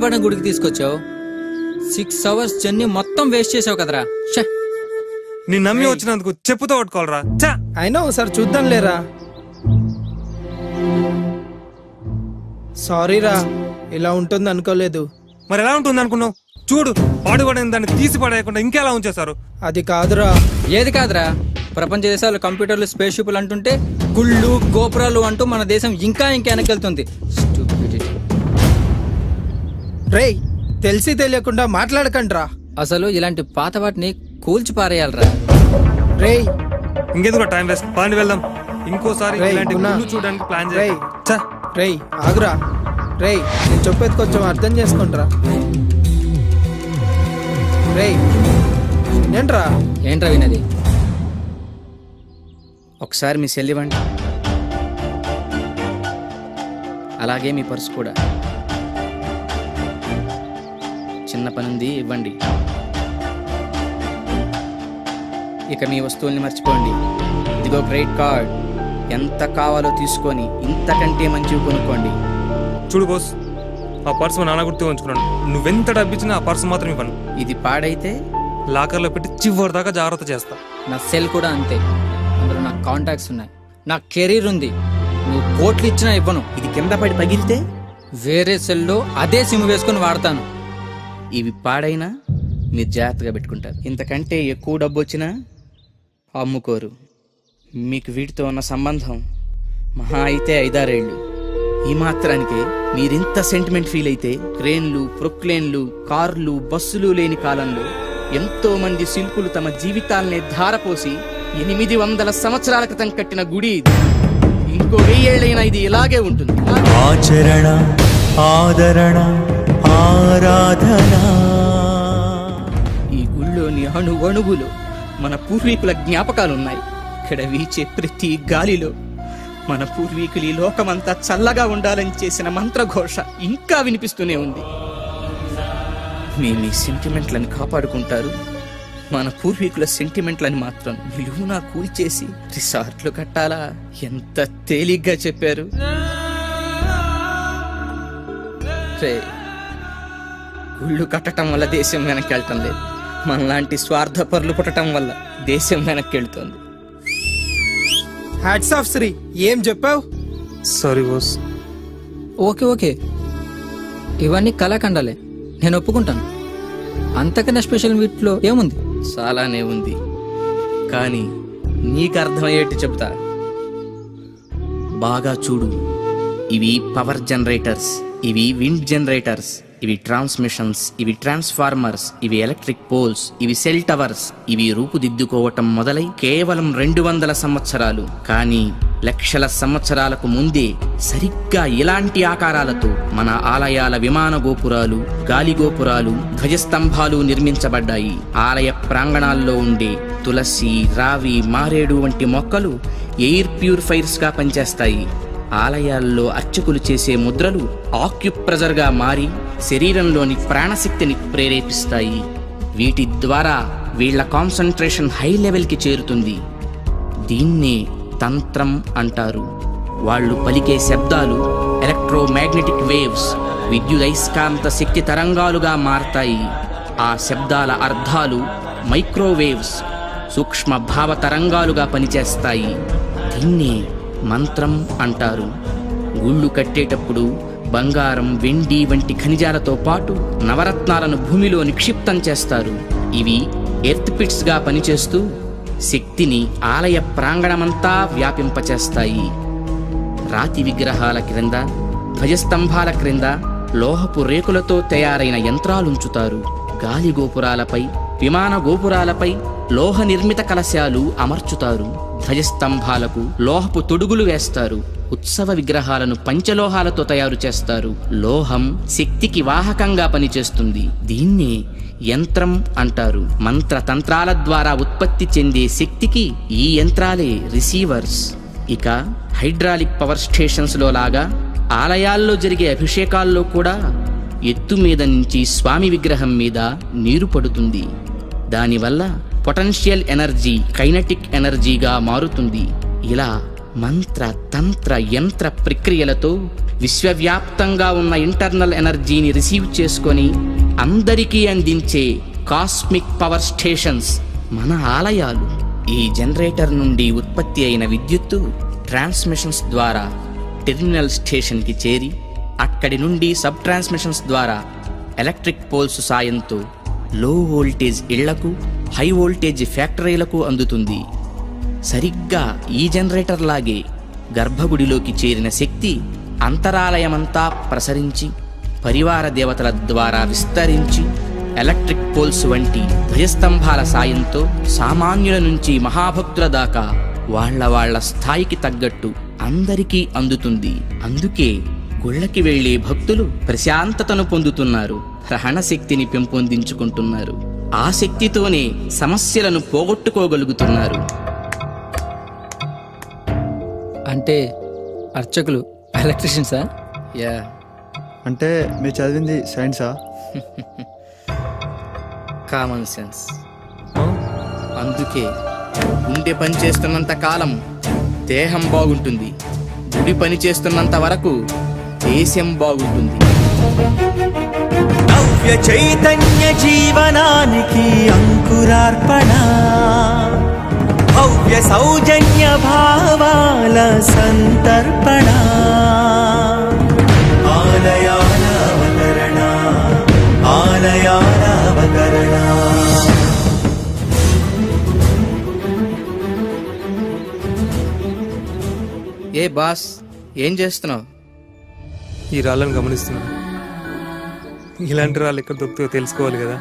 గుడికి తీసుకొచ్చావు 6 hours journey మొత్తం వేస్ట్ చేసావు కదరా. నీ నమ్మి వచ్చినందుకు చెప్పుతో పట్టుకోవాలరా. అయినా ఒకసారి చూద్దాం లేరా. సారీ రా, ఇలా ఉంటుంది అనుకోలేదు. మరి ఎలా ఉంటుంది అనుకున్నావు? చూడు, పాడుపడిన దాన్ని తీసి పడేయకుండా ఇంకెలా ఉంచేశారు. అది కాదురా. ఏది కాదురా, ప్రపంచ దేశాలు కంప్యూటర్లు స్పేస్ షిప్లు అంటుంటే గుళ్ళు గోపురాలు అంటూ మన దేశం ఇంకా వెనకెళ్తుంది. రేయ్, తెలిసి తెలియకుండా మాట్లాడకండ్రా. అసలు ఇలాంటి పాత వాటిని కూల్చి పారేయాలరా. రేయ్, ఇంకెందుకు టైం వేస్ట్, పని వెళ్దాం. ఇంకోసారి ఇలాంటి గుళ్ళు చూడడానికి ప్లాన్ చేయి. రేయ్ ఆగురా. రేయ్, నేను చెప్పేది కొంచెం అర్థం చేసుకుంటారా. రేయ్ ఏంట్రా వినది? ఒకసారి మీ సెల్ ఇవ్వండి, అలాగే మీ పర్సు కూడా. చిన్న పని ఉంది, ఇవ్వండి. ఇక మీ వస్తువుల్ని మర్చిపోండి. ఇదిగో క్రెడిట్ కార్డ్, ఎంత కావాలో తీసుకొని ఇంతకంటే మంచివి కొనుక్కోండి. చూడు బోస్, ఆ పర్సు నాన్న గుర్తు ఉంచుకున్నాను. నువ్వెంత డబ్బిచ్చినా ఆ పర్సు మాత్రం ఇవ్వను. ఇది పాడైతే లాకర్లో పెట్టి చివరి దాకా జాగ్రత్త చేస్తా. నా సెల్ కూడా అంతే, అందులో నాకు కాంటాక్ట్స్ ఉన్నాయి, నా కెరీర్ ఉంది. నువ్వు కోట్లు ఇచ్చినా ఇవ్వను. ఇది కింద పడి పగిలితే వేరే సెల్లో అదే సిమ్ వేసుకొని వాడతాను. ఇవి పాడైనా మీరు జాగ్రత్తగా పెట్టుకుంటారు. ఇంతకంటే ఎక్కువ డబ్బు వచ్చినా అమ్ముకోరు. మీకు వీటితో ఉన్న సంబంధం మహా అయితే 5-6 ఏళ్ళు. ఈ మాత్రానికే మీరింత సెంటిమెంట్ ఫీల్ అయితే, క్రేన్లు, ప్రొక్లేన్లు, కార్లు, బస్సులు లేని కాలంలో ఎంతో మంది శిల్పులు తమ జీవితాలనే ధారపోసి 800 సంవత్సరాల క్రితం కట్టిన గుడి ఇది. ఇంకో 1000 ఏళ్ళైనా ఇది ఇలాగే ఉంటుంది. ఆచరణ, ఆదరణ, ఆరాధన. ఈ గుళ్ళోని అణువణువులో మన పూర్వీకుల జ్ఞాపకాలున్నాయి. ఇక్కడ వీచే ప్రతి గాలిలో మన పూర్వీకులు ఈ లోకమంతా చల్లగా ఉండాలని చేసిన మంత్రఘోష ఇంకా వినిపిస్తూనే ఉంది. మేము ఈ సెంటిమెంట్లను కాపాడుకుంటారు, మన పూర్వీకుల సెంటిమెంట్లని మాత్రం నిలువునా కూల్చేసి రిసార్ట్లు కట్టాలా? ఎంత తేలిగ్గా చెప్పారు. గుళ్ళు కట్టడం వల్ల దేశం వెనక్కి వెళ్ళటం లేదు, మనలాంటి స్వార్థపరులు పుట్టడం వల్ల దేశం వెనక్కి వెళ్తుంది. హ్యాట్స్ ఆఫ్ శ్రీ, ఏం చెప్పావు? సారీ బోస్. ఓకే, ఇవన్నీ కళాఖండాలే, నేను ఒప్పుకుంటాను. అంతకన్నా స్పెషల్ వీటిలో ఏముంది? చాలానే ఉంది, కానీ నీకు అర్థమయ్యేట్టు చెబుతా. బాగా చూడు, ఇవి పవర్ జనరేటర్స్, ఇవి విండ్ జనరేటర్స్, ఇవి ట్రాన్స్మిషన్స్, ఇవి ట్రాన్స్ఫార్మర్స్, ఇవి ఎలక్ట్రిక్ పోల్స్, ఇవి సెల్ టవర్స్. ఇవి రూపుదిద్దుకోవటం మొదలై కేవలం 200 సంవత్సరాలు, కానీ లక్షల సంవత్సరాలకు ముందే సరిగ్గా ఇలాంటి ఆకారాలతో మన ఆలయాల విమాన గోపురాలు, గాలి గోపురాలు, ధ్వజస్తంభాలు నిర్మించబడ్డాయి. ఆలయ ప్రాంగణాల్లో ఉండే తులసి, రావి, మారేడు వంటి మొక్కలు ఎయిర్ ప్యూరిఫైర్స్ గా పనిచేస్తాయి. ఆలయాల్లో అర్చకులు చేసే ముద్రలు ఆక్యుప్రెజర్గా మారి శరీరంలోని ప్రాణశక్తిని ప్రేరేపిస్తాయి. వీటి ద్వారా వీళ్ల కాన్సంట్రేషన్ హై లెవెల్కి చేరుతుంది. దీన్నే తంత్రం అంటారు. వాళ్ళు పలికే శబ్దాలు ఎలక్ట్రోమాగ్నెటిక్ వేవ్స్, విద్యుదయస్కాంత శక్తి తరంగాలుగా మారతాయి. ఆ శబ్దాల అర్థాలు మైక్రోవేవ్స్, సూక్ష్మ భావ తరంగాలుగా పనిచేస్తాయి. దీన్నే మంత్రం అంటారు. గుళ్ళు కట్టేటప్పుడు బంగారం, వెండి వంటి ఖనిజాలతో పాటు నవరత్నాలను భూమిలో నిక్షిప్తం చేస్తారు. ఇవి ఎర్త్ పిట్స్ గా పనిచేస్తూ శక్తిని ఆలయ ప్రాంగణమంతా వ్యాపింపచేస్తాయి. రాతి విగ్రహాల క్రింద, ధ్వజస్తంభాల క్రింద లోహపు రేకులతో తయారైన యంత్రాలుంచుతారు. గాలి గోపురాలపై, విమాన గోపురాలపై లోహ నిర్మిత కలశాలు అమర్చుతారు. ధ్వజస్తంభాలకు లోహపు తొడుగులు వేస్తారు. ఉత్సవ విగ్రహాలను పంచలోహాలతో తయారు చేస్తారు. లోహం శక్తికి వాహకంగా పనిచేస్తుంది. దీన్నే యంత్రం అంటారు. మంత్ర తంత్రాల ద్వారా ఉత్పత్తి చెందే శక్తికి ఈ యంత్రాలే రిసీవర్స్. ఇక హైడ్రాలిక్ పవర్ స్టేషన్స్ లో లాగా ఆలయాల్లో జరిగే అభిషేకాల్లో కూడా ఎత్తు మీద నుంచి స్వామి విగ్రహం మీద నీరు పడుతుంది. దానివల్ల పొటెన్షియల్ ఎనర్జీ కైనటిక్ ఎనర్జీగా మారుతుంది. ఇలా మంత్ర తంత్ర యంత్ర ప్రక్రియలతో విశ్వవ్యాప్తంగా ఉన్న ఇంటర్నల్ ఎనర్జీని రిసీవ్ చేసుకొని అందరికీ అందించే కాస్మిక్ పవర్ స్టేషన్స్ మన ఆలయాలు. ఈ జనరేటర్ నుండి ఉత్పత్తి అయిన విద్యుత్తు ట్రాన్స్మిషన్స్ ద్వారా టెర్మినల్ స్టేషన్కి చేరి అక్కడి నుండి సబ్ ట్రాన్స్మిషన్స్ ద్వారా ఎలక్ట్రిక్ పోల్స్ సాయంతో లో వోల్టేజ్ ఇళ్లకు, హై వోల్టేజ్ ఫ్యాక్టరీలకు అందుతుంది. సరిగ్గా ఈ జనరేటర్ లాగే గర్భగుడిలోకి చేరిన శక్తి అంతరాలయమంతా ప్రసరించి పరివార దేవతల ద్వారా విస్తరించి ఎలక్ట్రిక్ పోల్స్ వంటి ధ్వజస్తంభాల సాయంతో సామాన్యుల నుంచి మహాభక్తుల దాకా వాళ్ళ స్థాయికి తగ్గట్టు అందరికీ అందుతుంది. అందుకే గుళ్ళకి వెళ్లే భక్తులు ప్రశాంతతను పొందుతున్నారు, గ్రహణ శక్తిని పెంపొందించుకుంటున్నారు. ఆ శక్తితోనే సమస్యలను పోగొట్టుకోగలుగుతున్నారు. అంటే అర్చకులు ఎలక్ట్రీషియన్సా? యా. అంటే మీరు చదివింది సైన్సా? Common sense. అందుకే గుండె పని చేస్తున్నంత కాలం దేహం బాగుంటుంది, గుడి పని చేస్తున్నంత వరకు దేశం బాగుంటుంది. నవ్య చైతన్య జీవనానికి అంకురార్పణ, భవ్య సౌజన్య భావాల సంతర్పణ, ఆలయాల అవతరణ, ఆలయాల అవతరణ. ఏ బాస్, ఏం చేస్తున్నావు? ఈ రాళ్ళను గమనిస్తున్నాను. ఇలాంటి రాళ్ళు ఎక్కడ దొరుకుతాయో తెలుసుకోవాలి కదా.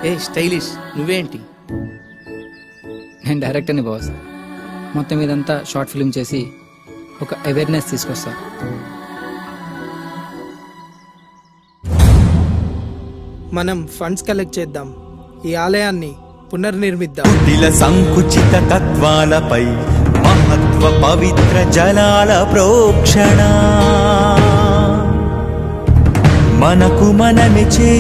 ఏ స్టైలిష్, నువ్వేంటి? నేను డైరెక్టర్ని బాస్. మొత్తం ఇదంతా షార్ట్ ఫిల్మ్ చేసి ఒక అవేర్నెస్ తీసుకొస్తా. మనం ఫండ్స్ కలెక్ట్ చేద్దాం, ఈ ఆలయాన్ని పునర్నిర్మిద్దాం. కుటిల సంకుచిత తత్వాలపై మహత్వ పవిత్ర జలాల ప్రోక్షణ, మనకు మనమే చేసి